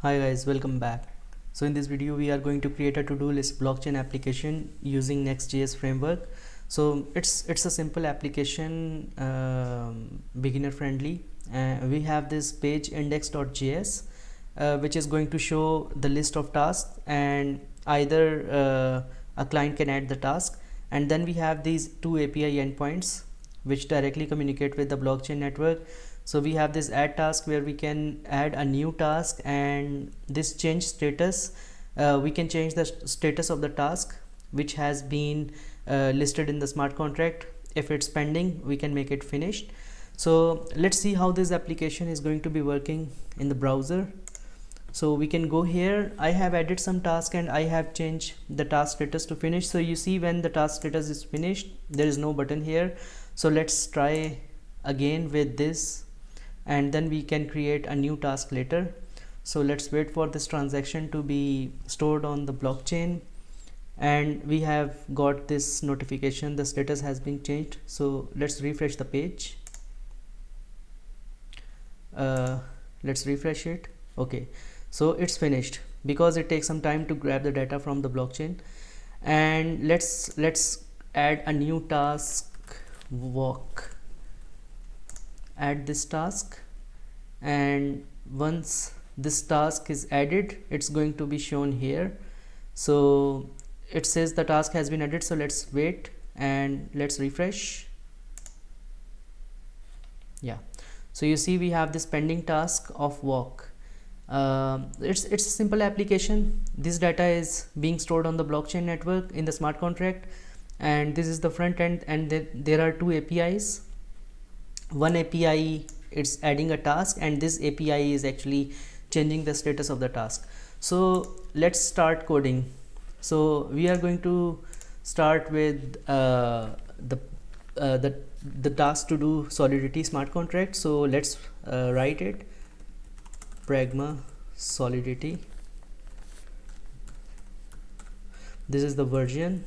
Hi guys, welcome back. So in this video we are going to create a to-do list blockchain application using NextJS framework. So it's a simple application, beginner friendly. We have this page index.js which is going to show the list of tasks, and either a client can add the task, and then we have these two API endpoints which directly communicate with the blockchain network. So we have this add task where we can add a new task, and this change status, we can change the status of the task which has been listed in the smart contract. If it's pending, we can make it finished. So let's see how this application is going to be working in the browser. So we can go here. I have added some task and I have changed the task status to finish. So you see when the task status is finished, there is no button here. So let's try again with this, and then we can create a new task later. So let's wait for this transaction to be stored on the blockchain, and we have got this notification, the status has been changed. So let's refresh the page. Let's refresh it. Okay, so it's finished because it takes some time to grab the data from the blockchain. And let's add a new task, walk. Add this task, and once this task is added, it's going to be shown here. So it says the task has been added. So let's wait and let's refresh. Yeah, so you see we have this pending task of walk. It's a simple application. This data is being stored on the blockchain network in the smart contract, and this is the front end, and there are two APIs. One API, it's adding a task, and this API is actually changing the status of the task. So let's start coding. So we are going to start with the task to do Solidity smart contract. So let's write it, pragma Solidity. This is the version,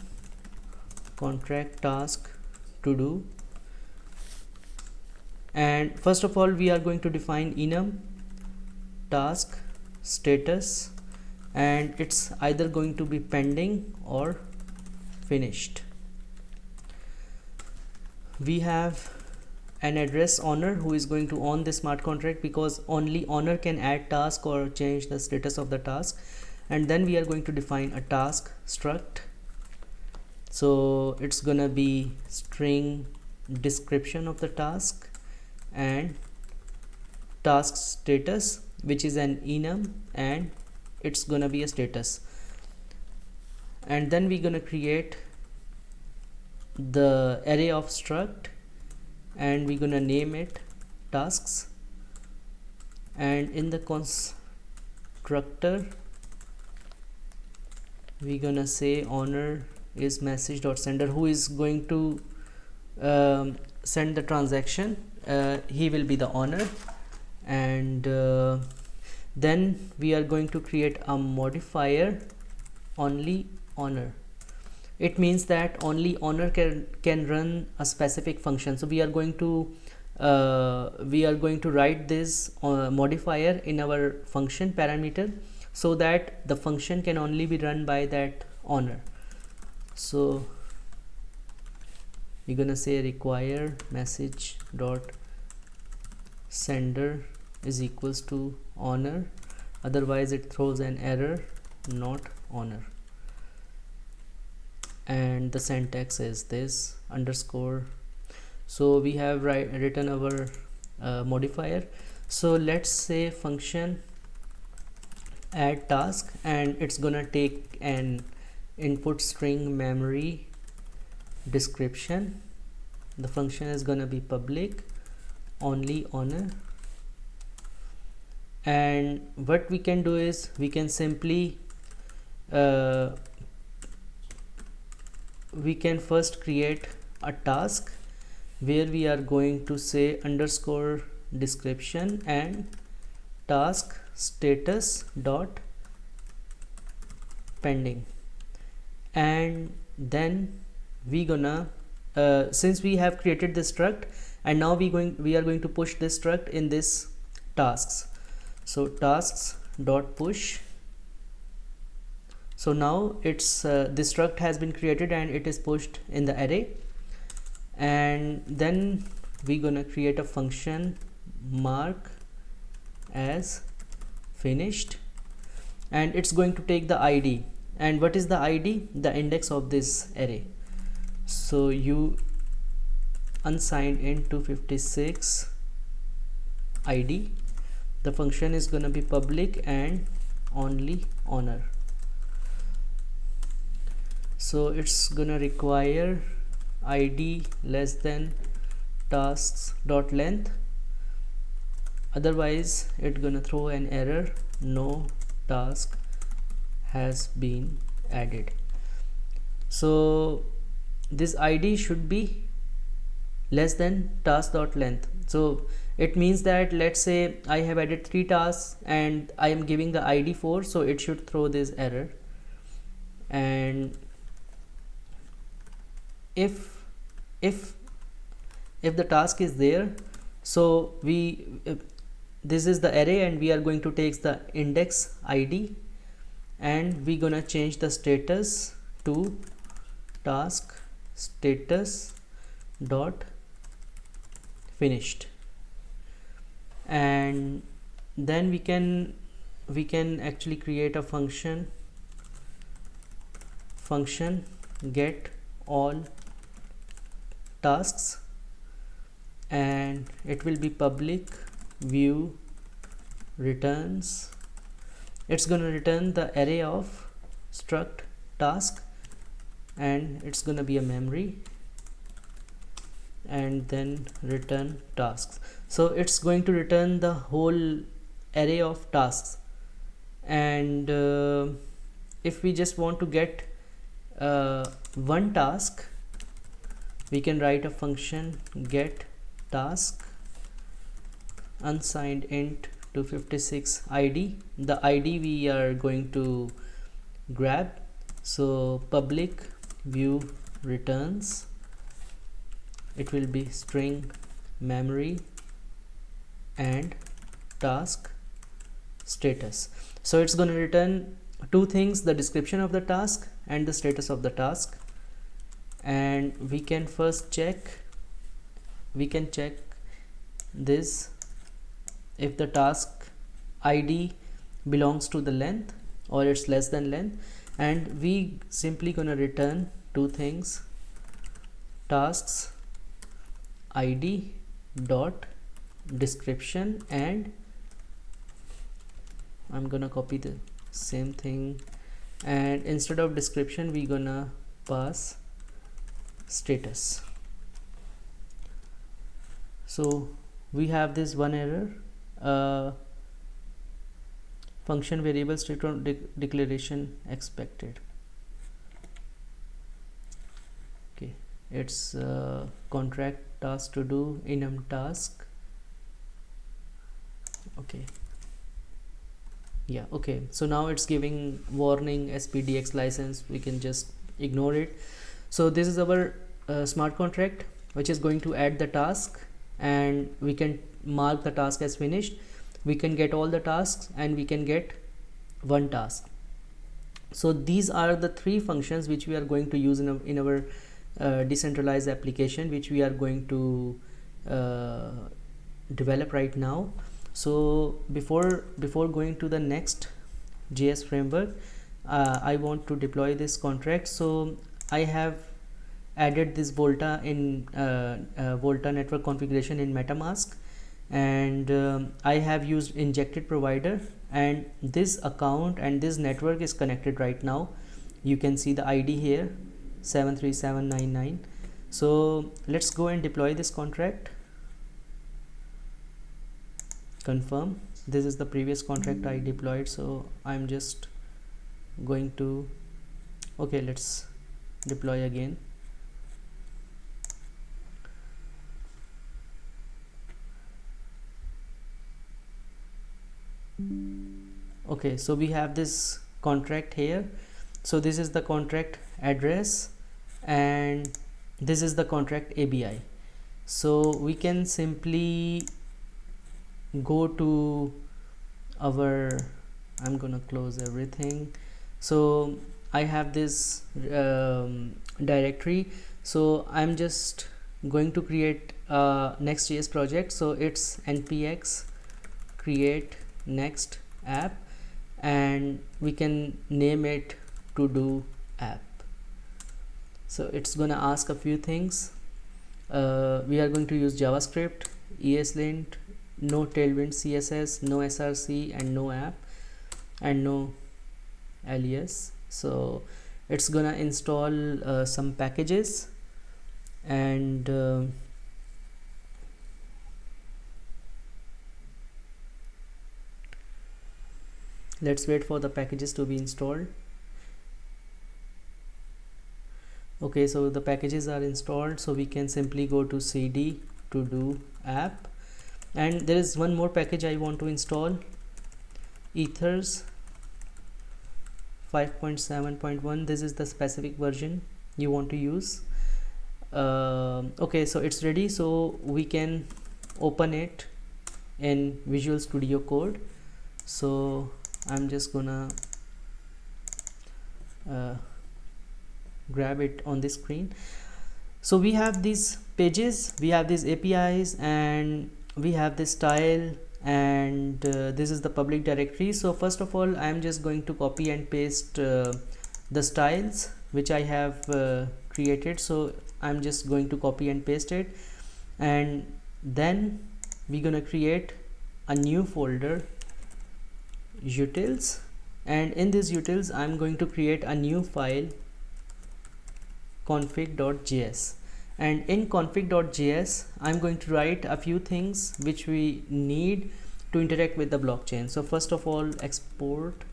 contract task to do. And first of all, we are going to define enum task status, and it's either going to be pending or finished. We have an address owner who is going to own the smart contract, because only owner can add task or change the status of the task. And then we are going to define a task struct. So it's gonna be string description of the task and task status, which is an enum, and it's gonna be a status. And then we're gonna create the array of struct, and we're gonna name it tasks. And in the constructor, we're gonna say owner is message.sender, who is going to send the transaction. He will be the owner. And then we are going to create a modifier, only owner. It means that only owner can run a specific function. So we are going to write this modifier in our function parameter, so that the function can only be run by that owner. So we're gonna say require message dot sender is equals to owner, otherwise it throws an error, not owner. And the syntax is this underscore. So we have written our modifier. So let's say function add task, and it's gonna take an input string memory description. The function is gonna be public only owner. And what we can do is we can simply we can first create a task where we are going to say underscore description and task status dot pending. And then we gonna since we have created this struct, and now we are going to push this struct in this tasks. So tasks dot push. So now it's this struct has been created and it is pushed in the array, and then we're gonna create a function mark as finished, and it's going to take the ID. And what is the ID? The index of this array. So you unsigned int 256 ID. The function is gonna be public and only honor. So it's gonna require ID less than tasks dot length, otherwise it's gonna throw an error, no task has been added. So this ID should be less than task dot length. So it means that, let's say I have added 3 tasks and I am giving the ID 4, so it should throw this error. And if the task is there, so this is the array and we are going to take the index ID, and we're gonna change the status to task status dot finished. And then we can actually create a function get all tasks, and it will be public view returns. It's going to return the array of struct task, and it's going to be a memory, and then return tasks. So it's going to return the whole array of tasks. And if we just want to get one task, we can write a function get task unsigned int 256 ID. The ID we are going to grab. So public view returns, it will be string memory and task status. So it's going to return 2 things, the description of the task and the status of the task. And we can first check this, if the task ID belongs to the length or it's less than length, and we simply gonna return 2 things, tasks ID dot description, and I'm gonna copy the same thing, and instead of description we gonna pass status. So we have this one error, function variable state declaration expected. Okay, it's contract task to do enum task. Okay, yeah, okay, so now it's giving warning SPDX license, we can just ignore it. So this is our smart contract which is going to add the task, and we can mark the task as finished. We can get all the tasks and we can get one task. So these are the 3 functions which we are going to use in our decentralized application, which we are going to develop right now. So before going to the next JS framework, I want to deploy this contract. So I have added this Volta in Volta network configuration in MetaMask, and I have used injected provider, and this account and this network is connected right now. You can see the ID here 73799. So let's go and deploy this contract. Confirm. This is the previous contract I deployed, so I'm just going to, okay, let's deploy again. Okay, so we have this contract here. So this is the contract address and this is the contract ABI. So we can simply go to our I'm gonna close everything. So I have this directory, so I'm just going to create a Next.js project. So it's npx create next app, and we can name it Todo app. So it's gonna ask a few things. We are going to use JavaScript, ESLint, no Tailwind CSS, no SRC, and no app, and no alias. So it's gonna install some packages, and let's wait for the packages to be installed. Okay, so the packages are installed, so we can simply go to cd Todo app, and there is one more package I want to install, Ethers 5.7.1. this is the specific version you want to use. Okay, so it's ready, so we can open it in Visual Studio Code. So I'm just gonna grab it on the screen. So we have these pages, we have these APIs, and we have this style, and this is the public directory. So first of all, I'm just going to copy and paste the styles which I have created. So I'm just going to copy and paste it, and then we're gonna create a new folder, utils, and in this utils I'm going to create a new file, config.js, and in config.js I'm going to write a few things which we need to interact with the blockchain. So first of all, export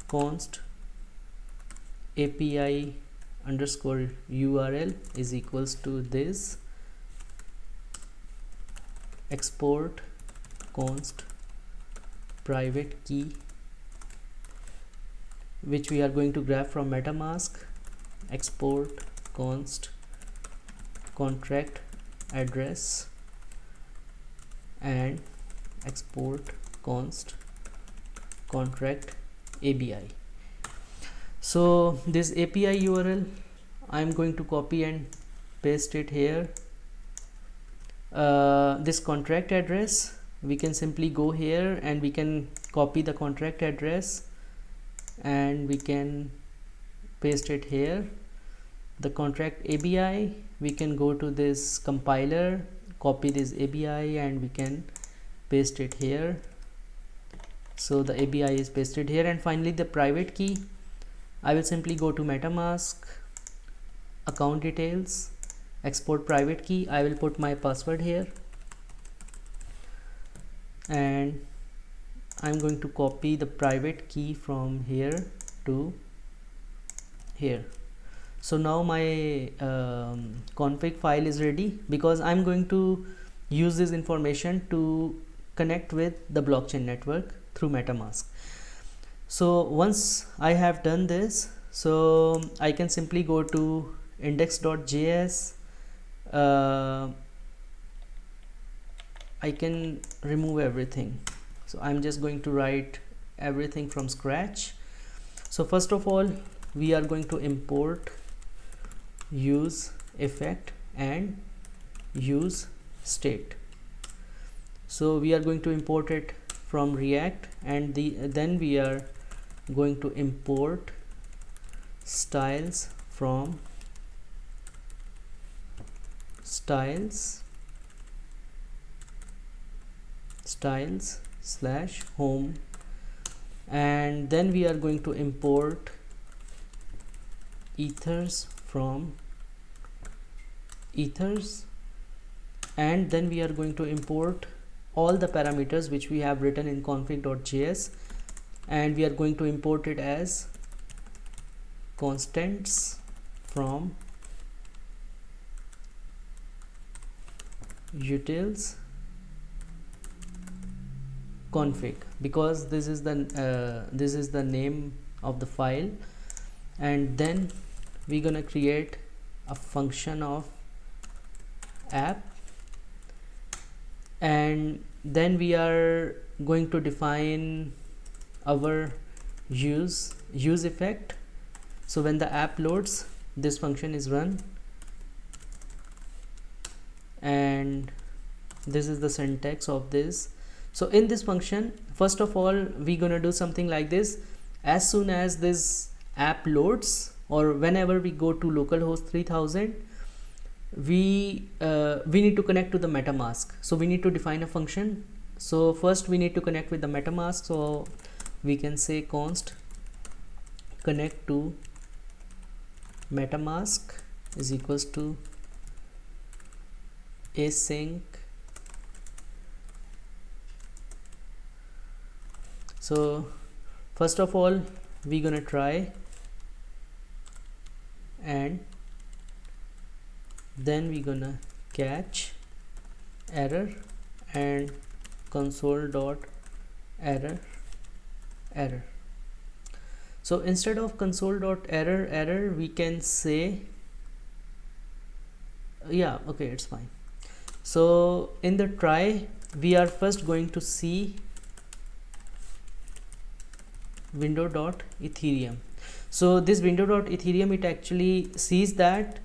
const API underscore URL is equals to this, export const private key, which we are going to grab from MetaMask, export const contract address, and export const contract ABI. So this API URL I'm going to copy and paste it here. This contract address, we can simply go here and we can copy the contract address and we can paste it here. The contract ABI, we can go to this compiler, copy this ABI, and we can paste it here. So the ABI is pasted here. And finally the private key, I will simply go to MetaMask, account details, export private key. I will put my password here, and I'm going to copy the private key from here to here. So now my config file is ready, because I'm going to use this information to connect with the blockchain network through MetaMask. So once I have done this, so I can simply go to index.js. I can remove everything. So I'm just going to write everything from scratch. So first of all, we are going to import use effect and use state. So we are going to import it from React, and then we are going to import styles from styles / home, and then we are going to import ethers from ethers, and then we are going to import all the parameters which we have written in config.js, and we are going to import it as constants from utils config, because this is the name of the file. And then we're gonna create a function of app, and then we are going to define our use effect. So when the app loads, this function is run, and this is the syntax of this. So in this function, first of all, we're gonna do something like this. As soon as this app loads, or whenever we go to localhost 3000, we need to connect to the MetaMask. So we need to define a function. So first we need to connect with the MetaMask. So we can say const connect to MetaMask is equals to async. So first of all, we're gonna try, and then we're gonna catch error and console dot error. So instead of console dot error we can say, yeah, okay, it's fine. So in the try, we are first going to see window.ethereum. So this window.ethereum, it actually sees that,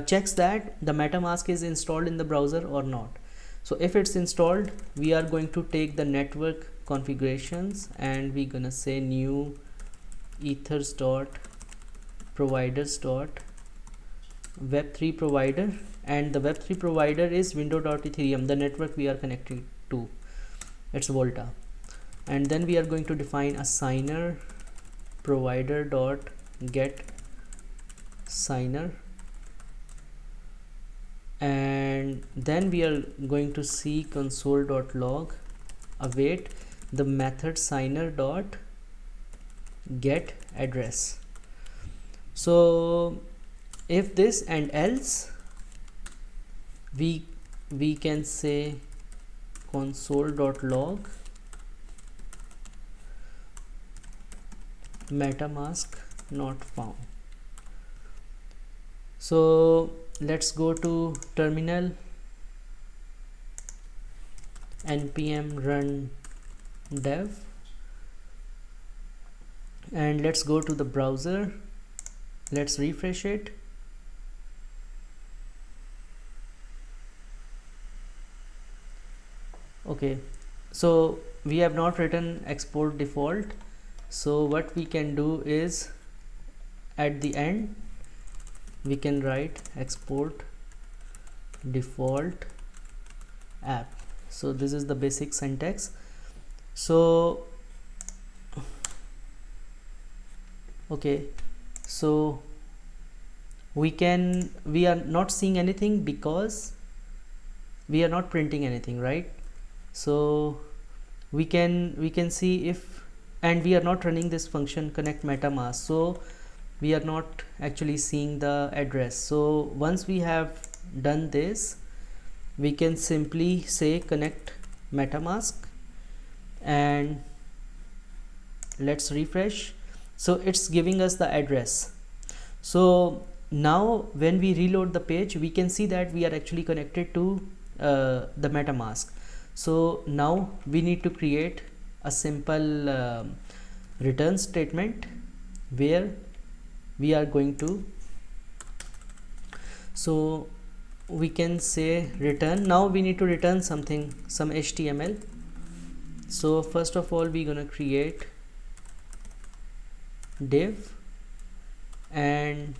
checks that the MetaMask is installed in the browser or not. So if it's installed, we are going to take the network configurations, and we're gonna say new ethers.providers.web3 provider, and the web3 provider is window.ethereum, the network we are connected to, it's Volta. And then we are going to define a signer, provider.get signer, and then we are going to see console.log await the method signer.get address. So if this and else, we can say console.log MetaMask not found. So let's go to terminal, npm run dev, and let's go to the browser. Let's refresh it. Okay, so we have not written export default. So what we can do is, at the end we can write export default app. So this is the basic syntax. So okay, so we are not seeing anything because we are not printing anything, right? So we can see if, and we are not running this function connect MetaMask, so we are not actually seeing the address. So once we have done this, we can simply say connect MetaMask, and let's refresh. So it's giving us the address. So now when we reload the page, we can see that we are actually connected to the MetaMask. So now we need to create a simple return statement where we are going to, so we can say return. Now we need to return something, some HTML. So first of all, we're gonna create div, and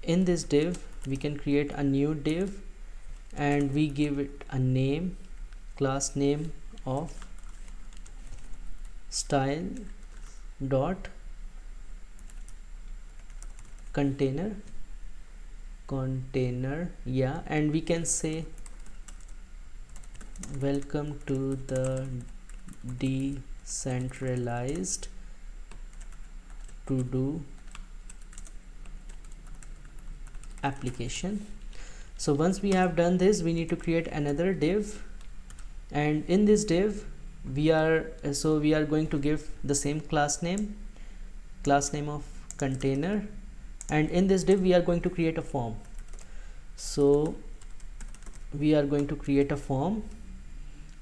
in this div we can create a new div, and we give it a name, class name of style dot container, yeah, and we can say welcome to the decentralized to do application. So once we have done this, we need to create another div, and in this div we are going to give the same class name of container, and in this div we are going to create a form. So we are going to create a form,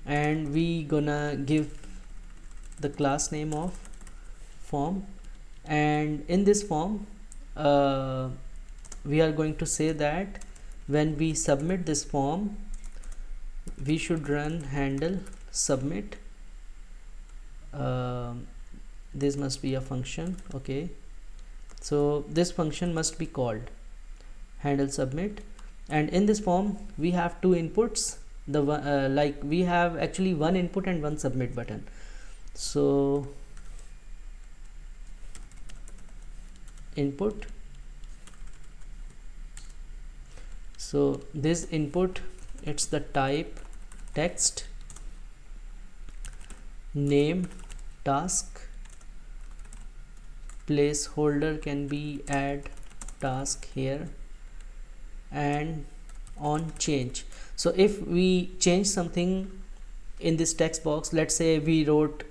and we gonna give the class name of form, and in this form we are going to say that when we submit this form we should run handle submit. This must be a function. Okay, so this function must be called handle submit, and in this form we have two inputs. The like we have actually one input and one submit button. So input, so this input, it's the type text, name task, placeholder can be add task here, and on change. So if we change something in this text box, let's say we wrote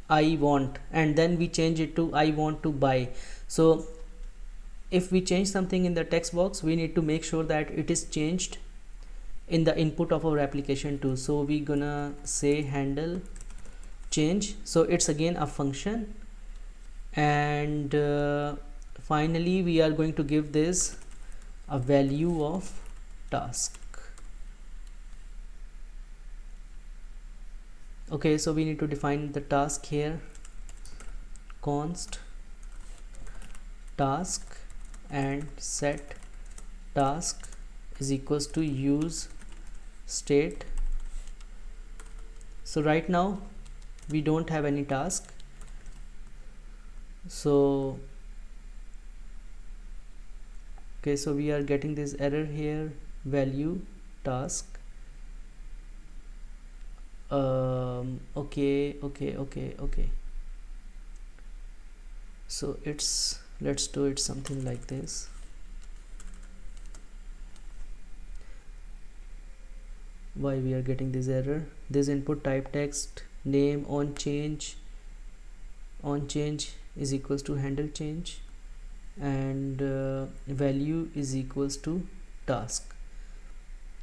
I want and then we change it to I want to buy. So if we change something in the text box, we need to make sure that it is changed in the input of our application too. So we gonna say handle change. So it's again a function, and finally we are going to give this a value of task. Okay, so we need to define the task here, const task, and set task is equals to use state. So right now we don't have any task, so okay, so we are getting this error here, value task. Okay, so let's do it something like this. Why we are getting this error? This input type text, name, on change is equals to handle change, and value is equals to task.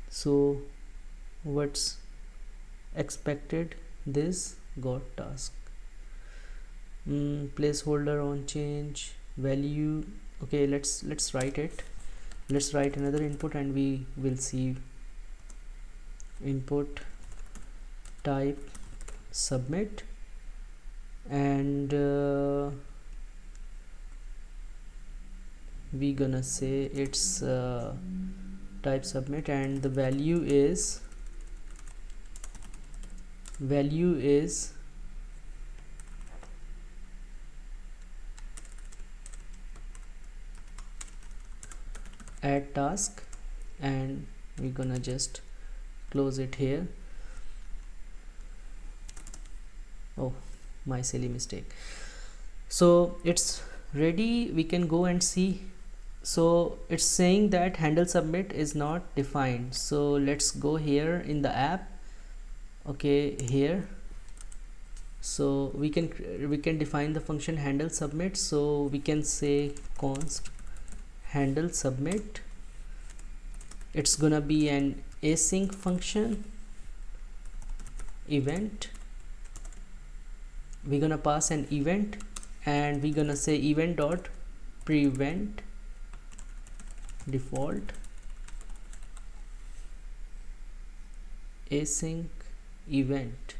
So what's expected? This got task. Placeholder on change, value. Okay, let's write it. Let's write another input and we will see. Input type submit, and we gonna say it's type submit, and the value is add task, and we're gonna just close it here. Oh, my silly mistake. So it's ready, we can go and see. So it's saying that handle submit is not defined. So let's go here in the app. Okay, here, so we can define the function handle submit. So we can say const handle submit. It's gonna be an async function event. We're gonna pass an event, and we're gonna say event dot prevent default async event.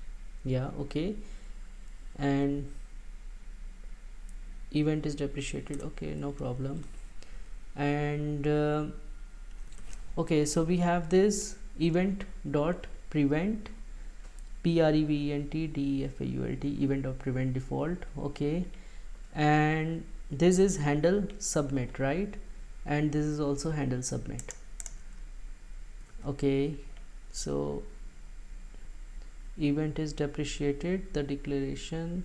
Yeah, okay, and event is deprecated. Okay, no problem. And okay, so we have this event dot prevent prevent event dot prevent default. Okay, and this is handle submit, right? And this is also handle submit. Okay, so event is deprecated, the declaration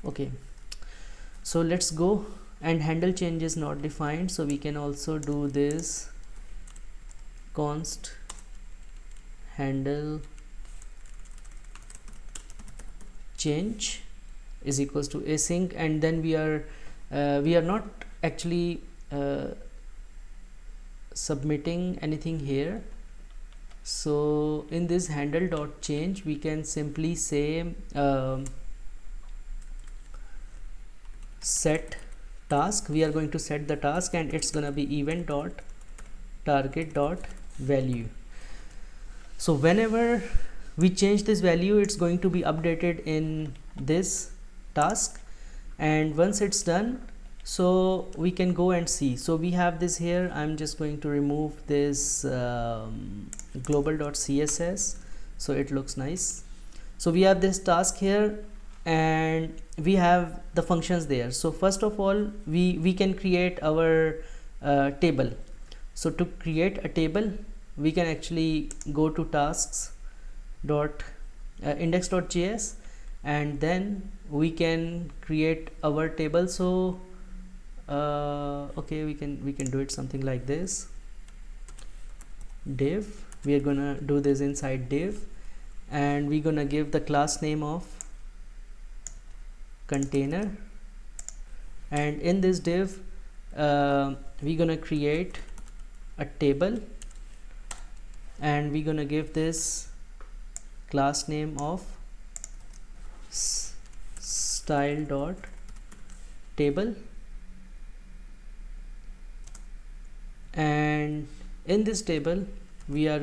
okay, so let's go. And handle change is not defined, so we can also do this const handle change is equals to async, and then we are not actually submitting anything here. So in this handle dot change, we can simply say set task. We are going to set the task, and it's gonna be event dot target dot value. So whenever we change this value, it's going to be updated in this task, and once it's done, so we can go and see. So we have this here. I'm just going to remove this global.css so it looks nice. So we have this task here, and we have the functions there. So first of all, we can create our table. So to create a table, we can actually go to tasks dot index.js, and then we can create our table. So okay, we can do it something like this. Div, we are gonna do this inside div, and we're gonna give the class name of container, and in this div we're gonna create a table, and we're gonna give this class name of style dot table, and in this table we are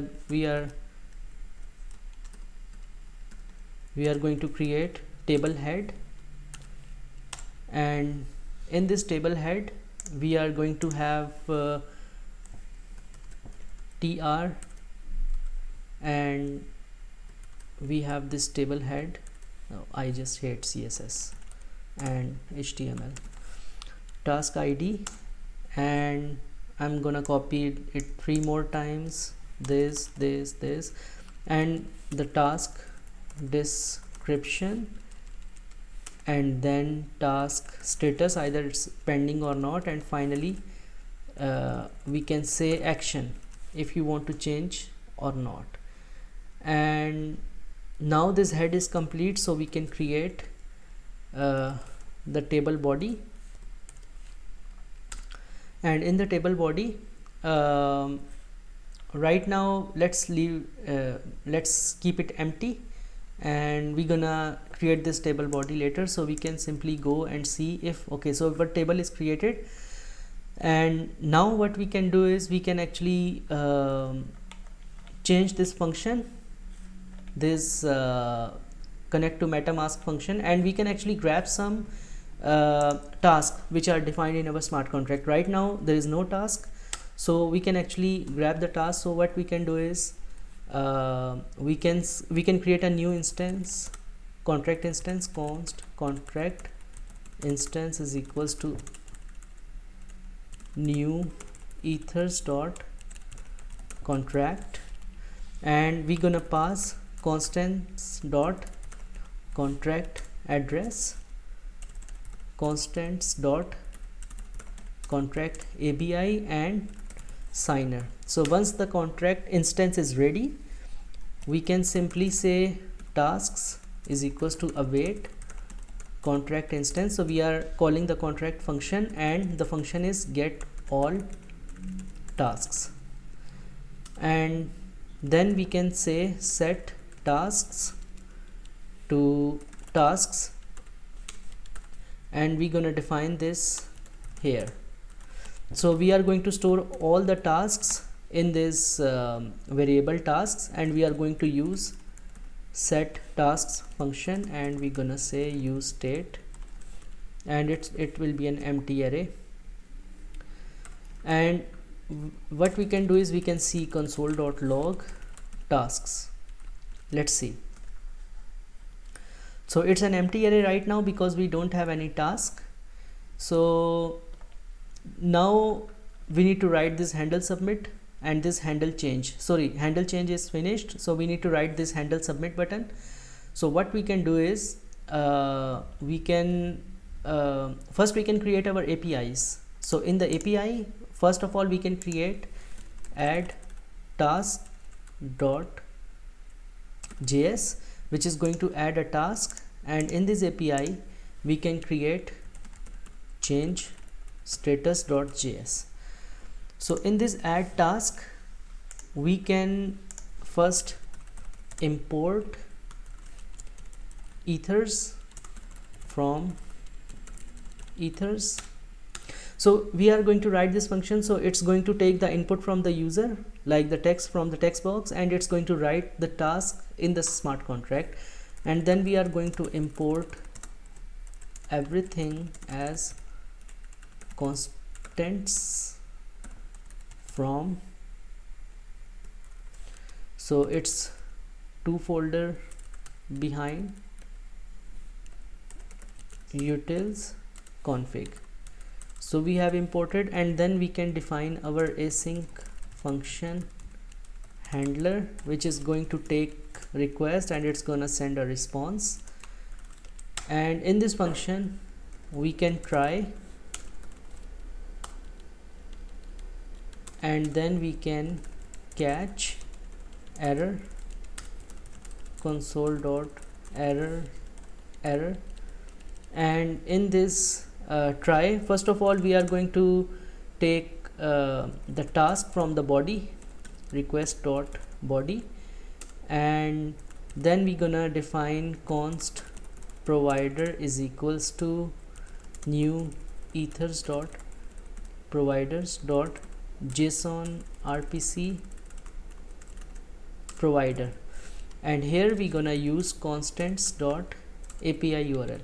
going to create table head, and in this table head we are going to have tr, and we have this table head. I just hate CSS and HTML. Task ID, and I'm gonna copy it 3 more times, this, and the task description, and then task status, either it's pending or not, and finally we can say action if you want to change or not. And now this head is complete, so we can create the table body, and in the table body right now let's keep it empty, and we're gonna create this table body later. So we can simply go and see if okay, so our table is created, and now what we can do is we can actually change this function, this connect to MetaMask function, and we can actually grab some tasks which are defined in our smart contract. Right now there is no task, so we can actually grab the task. So what we can do is we can create a new instance, contract instance, const contract instance is equals to new ethers dot contract, and we're gonna pass constants dot contract address, constants dot contract ABI, and signer. So once the contract instance is ready, we can simply say tasks is equals to await contract instance. So we are calling the contract function, and the function is get all tasks, and then we can say set tasks to tasks, and we're gonna define this here. So we are going to store all the tasks in this variable tasks, and we are going to use set tasks function, and we're gonna say use state, and it will be an empty array. And what we can do is we can see console.log tasks. Let's see. So it's an empty array right now because we don't have any task. So now we need to write this handle submit and this handle change. Sorry, handle change is finished, so we need to write this handle submit button. So what we can do is we can first we can create our APIs. So in the API, first of all we can create add task dot JS, which is going to add a task, and in this API we can create change status.js. So in this add task, we can first import ethers from ethers. So we are going to write this function, so it's going to take the input from the user, like the text from the text box, and it's going to write the task in the smart contract, and then we are going to import everything as constants from, so it's 2 folder behind utils config. So we have imported, and then we can define our async function handler, which is going to take request and it's gonna send a response. And in this function we can try, and then we can catch error, console.error. And in this try, first of all we are going to take the task from the body, request.body, and then we're gonna define const provider is equals to new ethers.providers.json rpc provider, and here we're gonna use constants.api url.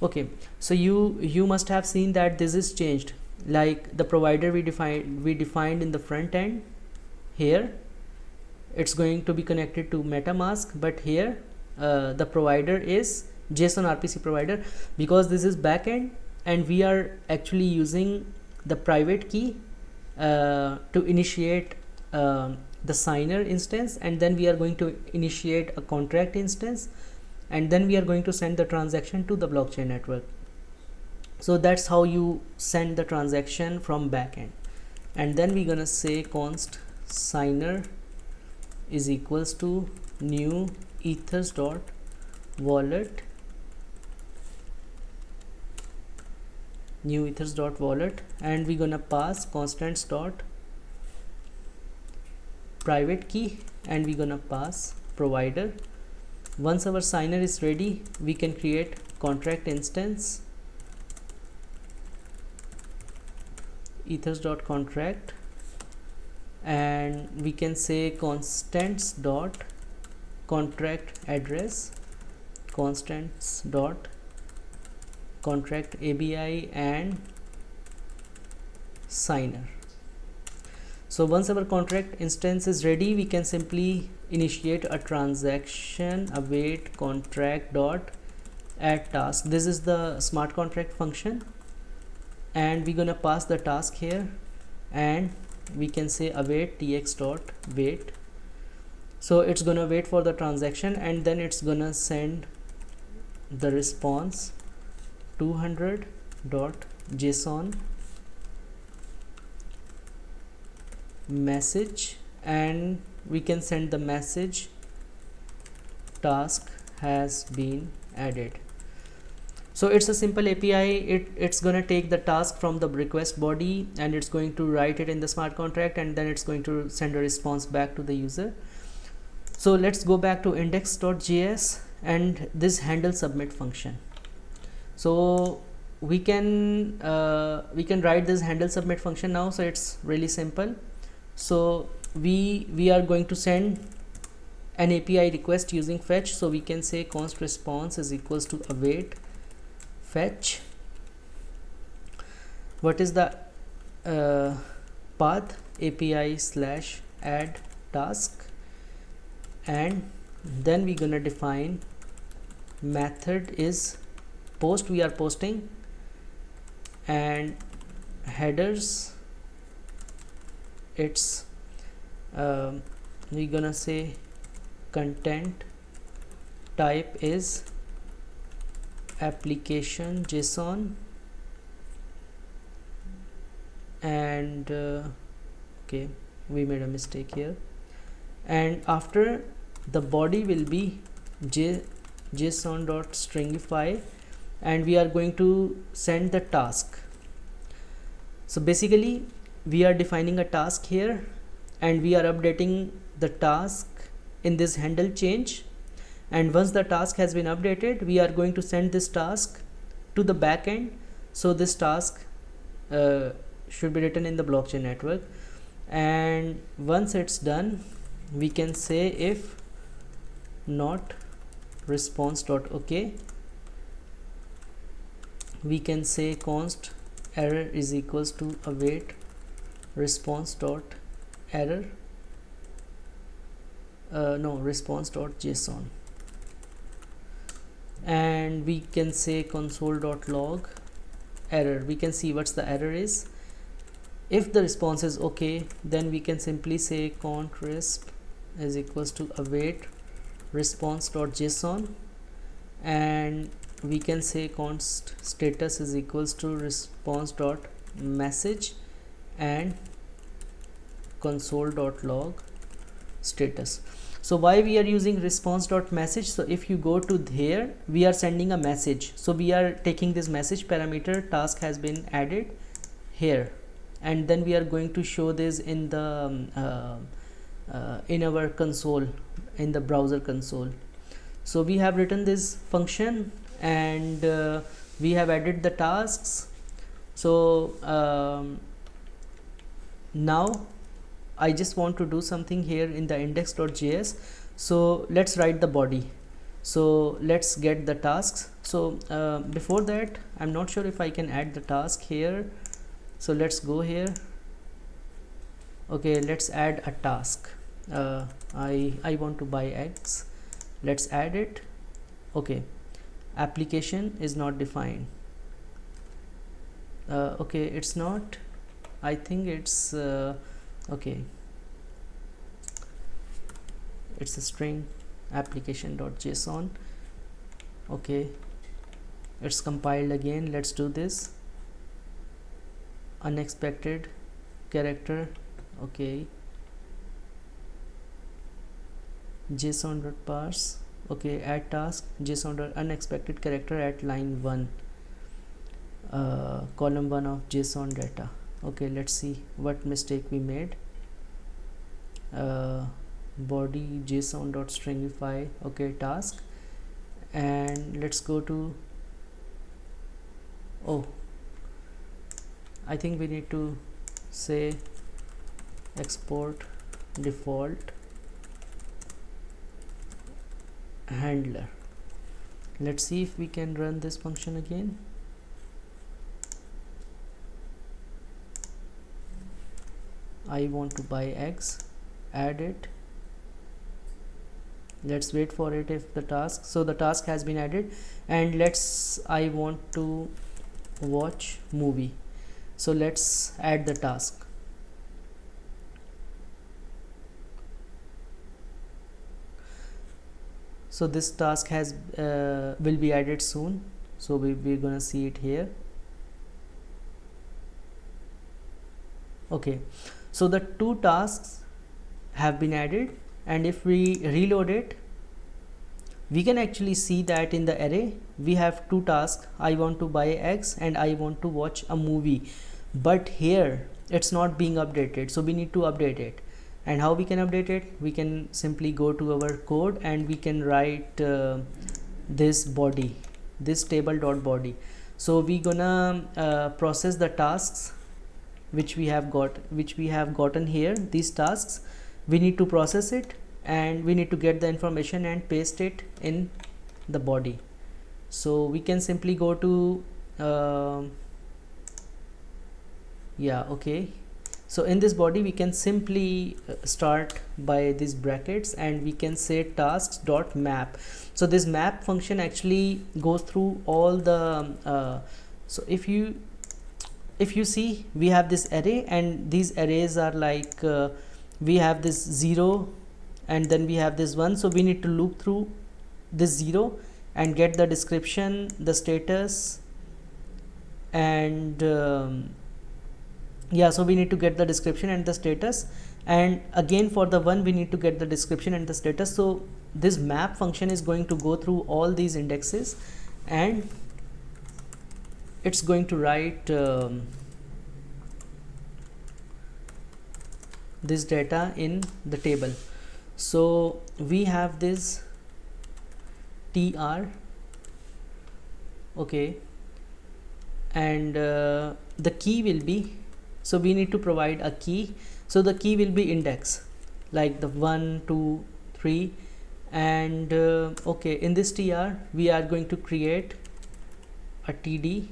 Okay, so you must have seen that this is changed, like the provider we defined in the front end, here it's going to be connected to MetaMask, but here the provider is JSON RPC provider, because this is backend and we are actually using the private key to initiate the signer instance, and then we are going to initiate a contract instance, and then we are going to send the transaction to the blockchain network. So that's how you send the transaction from backend. And then we're gonna say const signer is equals to new ethers.wallet, and we're gonna pass constants dot private key, and we're gonna pass provider. Once our signer is ready, we can create contract instance, ethers.contract, and we can say constants dot contract address, constants dot contract ABI, and signer. So once our contract instance is ready, we can simply initiate a transaction, await contract dot add task. This is the smart contract function, and we're gonna pass the task here, and we can say await tx dot wait. So it's gonna wait for the transaction, and then it's gonna send the response 200.json message, and we can send the message task has been added. So it's a simple API. It's gonna take the task from the request body, and it's going to write it in the smart contract, and then it's going to send a response back to the user. So let's go back to index.js and this handle submit function. So we can write this handle submit function now. So it's really simple. So we are going to send an API request using fetch. So we can say const response is equals to await fetch. What is the path? API slash add task, and then we're gonna define method is post, we are posting, and headers, it's we're gonna say content type is application JSON, and okay, we made a mistake here, and after the body will be json.stringify, and we are going to send the task. So basically we are defining a task here, and we are updating the task in this handle change. And once the task has been updated, we are going to send this task to the backend. So this task should be written in the blockchain network, and once it's done, we can say if not response.ok, we can say const error is equals to await response.error, no, response.json, and we can say console.log error. We can see what's the error is. If the response is okay, then we can simply say const resp is equals to await response.json, and we can say const status is equals to response.message and console.log status. So why we are using response.message? So if you go to here, we are sending a message, so we are taking this message parameter, task has been added here, and then we are going to show this in the in our console, in the browser console. So we have written this function, and we have added the tasks. So now I just want to do something here in the index.js. So let's write the body. So let's get the tasks. So before that, I'm not sure if I can add the task here. So let's go here. Okay, let's add a task. I want to buy eggs. Let's add it. Okay, application is not defined. Okay, it's not, I think it's okay, it's a string application.json. okay, it's compiled again. Let's do this. Unexpected character. Okay, json.parse. okay, add task json.unexpected character at line 1, column 1 of json data. Okay, let's see what mistake we made. Body json.stringify. okay, task, and let's go to, oh, I think we need to say export default handler. Let's see if we can run this function again. I want to buy eggs, add it. Let's wait for it if the task, so the task has been added, and I want to watch movie. So let's add the task. So this task has will be added soon, so we're gonna see it here. Okay, so the two tasks have been added, and if we reload it, we can actually see that in the array we have two tasks. I want to buy eggs and I want to watch a movie, but here it's not being updated, so we need to update it. And how we can update it? We can simply go to our code and we can write this body, this table.body. So we gonna process the tasks which we have gotten here. These tasks, we need to process it, and we need to get the information and paste it in the body. So we can simply go to yeah, okay, so in this body we can simply start by these brackets, and we can say tasks.map. so this map function actually goes through all the so if you see, we have this array, and these arrays are like we have this 0 and then we have this 1, so we need to loop through this 0 and get the description, the status, and yeah, so we need to get the description and the status, and again for the 1 we need to get the description and the status. So this map function is going to go through all these indexes, and it's going to write this data in the table. So we have this tr, okay, and the key will be, so we need to provide a key. So the key will be index, like the 1 2 3, and okay, in this tr we are going to create a td.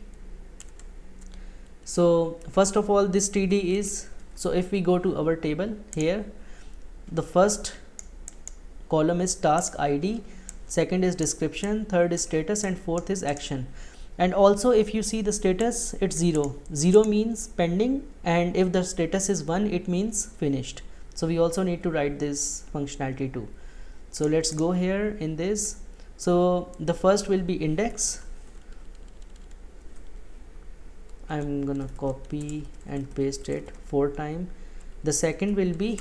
So first of all, this td is, so if we go to our table here, the first column is task id, second is description, third is status, and fourth is action. And also if you see the status, it's 0. 0 means pending, and if the status is 1, it means finished. So we also need to write this functionality too. So let's go here in this. So the first will be index. I'm gonna copy and paste it 4 times. The second will be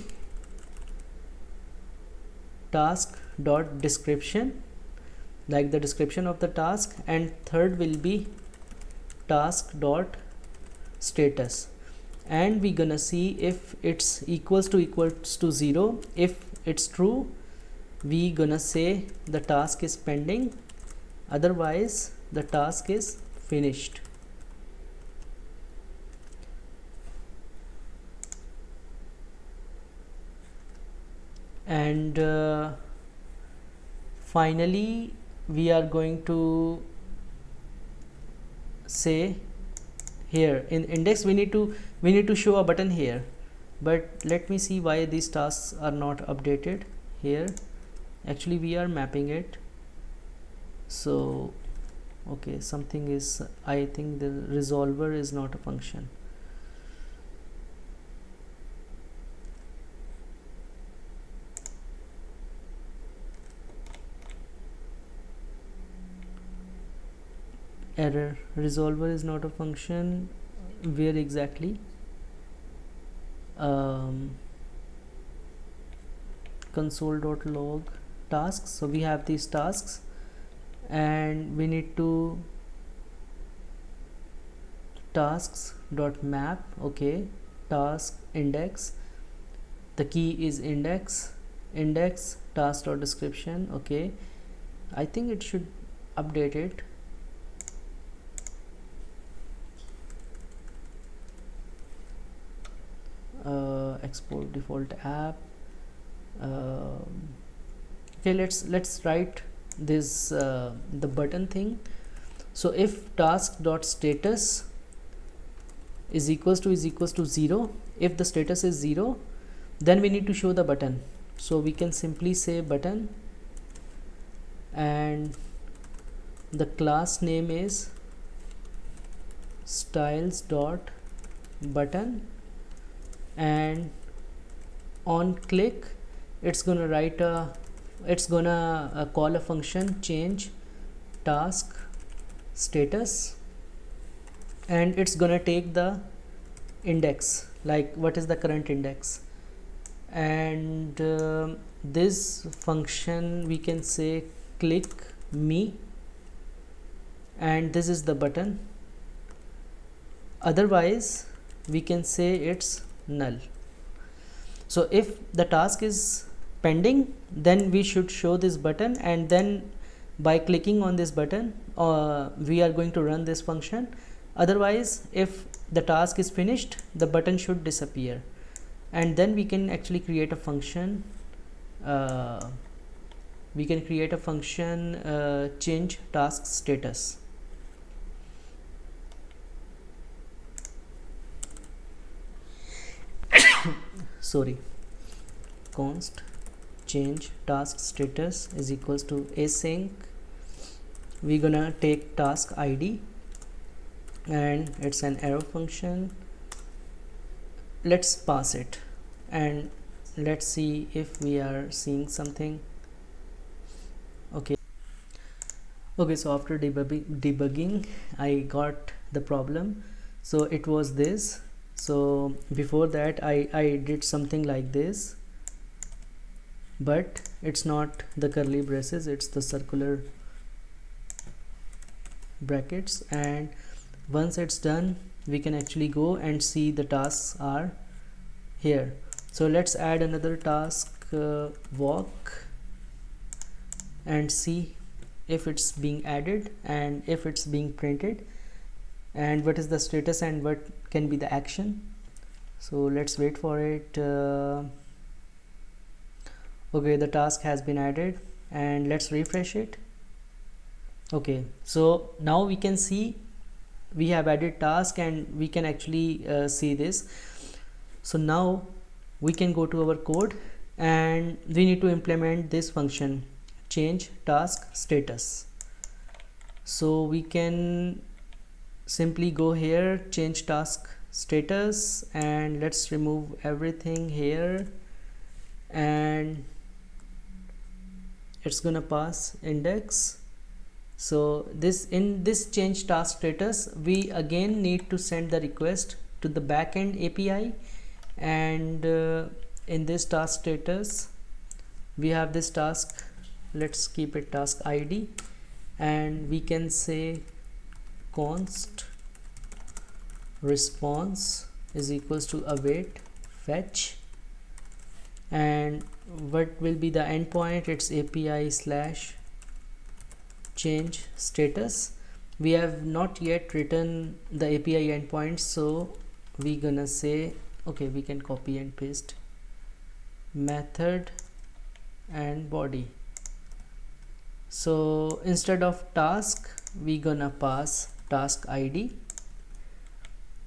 task dot description, like the description of the task, and third will be task dot status, and we're gonna see if it's equals to 0. If it's true, we gonna say the task is pending, otherwise the task is finished. And finally we are going to say here in index we need to show a button here, but let me see why these tasks are not updated here. Actually we are mapping it, so okay, something is, I think the resolver is not a function. Error, resolver is not a function. Where exactly? Console.log tasks. So we have these tasks, and we need to tasks.map, okay, task index, the key is index, task.description, okay. I think it should update it. Export default app. Okay, let's write this the button thing. So if task.status is equals to 0, if the status is 0, then we need to show the button. So we can simply say button, and the class name is styles.button, and on click it's gonna call a function change task status, and it's gonna take the index, like what is the current index, and this function we can say click me, and this is the button, otherwise we can say it's null. So if the task is pending, then we should show this button, and then by clicking on this button we are going to run this function. Otherwise, if the task is finished, the button should disappear, and then we can actually create a function. Change task status. Sorry, const change task status is equals to async. We're gonna take task id, and it's an arrow function. Let's pass it, and let's see if we are seeing something. Okay, so after debugging I got the problem. So it was this. So before that I did something like this, but it's not the curly braces, it's the circular brackets, and once it's done we can actually go and see the tasks are here. So let's add another task, walk, and see if it's being added and if it's being printed and what is the status and what can be the action. So let's wait for it. Okay, the task has been added and let's refresh it. Okay, so now we can see we have added task and we can actually see this. So now we can go to our code and we need to implement this function, change task status. So we can simply go here, change task status, and let's remove everything here, and it's gonna pass index. So in this change task status, we again need to send the request to the backend API, and in this task status we have this task, let's keep it task ID, and we can say const response is equals to await fetch, and what will be the endpoint? It's API slash change status. We have not yet written the API endpoint, so we gonna say, okay, we can copy and paste method and body. So instead of task, we gonna pass task ID,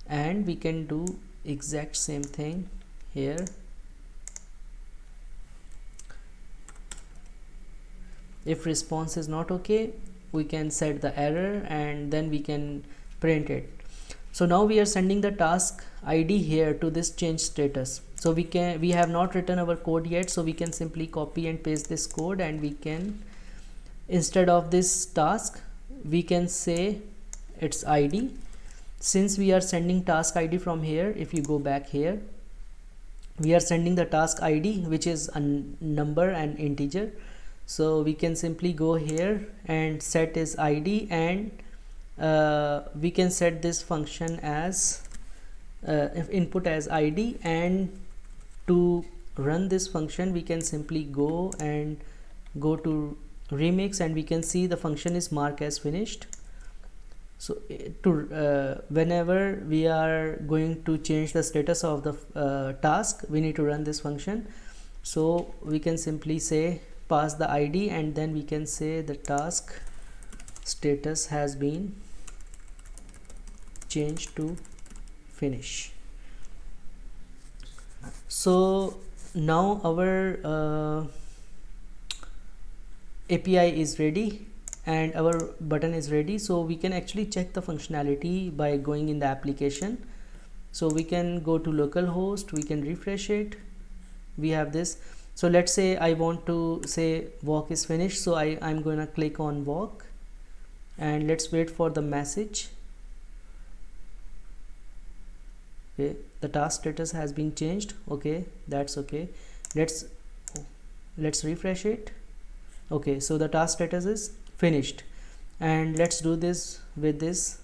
and we can do exact same thing here. If response is not okay, we can set the error and then we can print it. So now we are sending the task ID here to this change status. So we have not written our code yet, so we can simply copy and paste this code, and we can, instead of this task, we can say it's ID. Since we are sending task ID from here, if you go back here, we are sending the task ID, which is a number and integer. So we can simply go here and set is ID, and we can set this function as input as ID, and to run this function we can simply go to remix, and we can see the function is marked as finished. So whenever we are going to change the status of the task, we need to run this function. So we can simply say pass the ID, and then we can say the task status has been changed to finish. So now our API is ready and our button is ready, so we can actually check the functionality by going in the application. So we can go to localhost, we can refresh it, we have this. So let's say I want to say walk is finished, so I'm going to click on walk, and let's wait for the message. Okay, the task status has been changed. Okay, that's okay. Let's refresh it. Okay, so the task status is finished, and let's do this with this.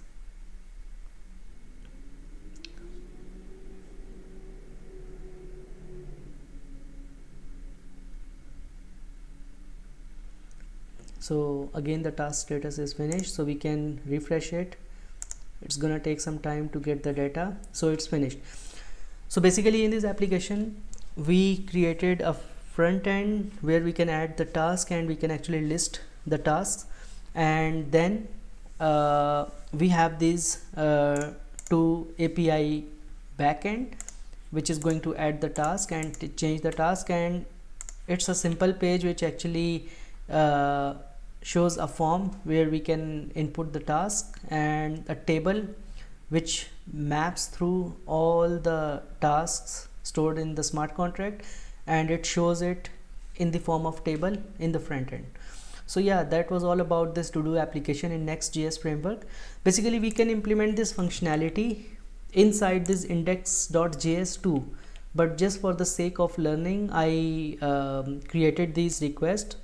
So again the task status is finished, so we can refresh it. It's gonna take some time to get the data, so it's finished. So basically in this application we created a front end where we can add the task and we can actually list the tasks, and then we have these two API backend which is going to add the task and to change the task, and it's a simple page which actually shows a form where we can input the task, and a table which maps through all the tasks stored in the smart contract, and it shows it in the form of table in the front end. So yeah, that was all about this to do application in Next.js framework. Basically we can implement this functionality inside this index.js too, but just for the sake of learning I created these requests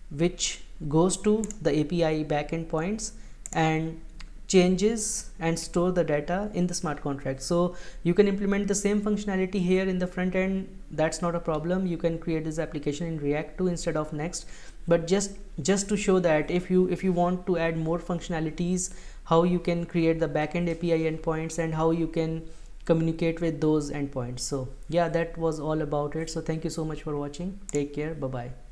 which goes to the API backend points and changes and store the data in the smart contract. So you can implement the same functionality here in the front end that's not a problem. You can create this application in React too instead of Next. But just to show that if you want to add more functionalities, how you can create the backend API endpoints and how you can communicate with those endpoints. So yeah, that was all about it. So thank you so much for watching. Take care. Bye bye.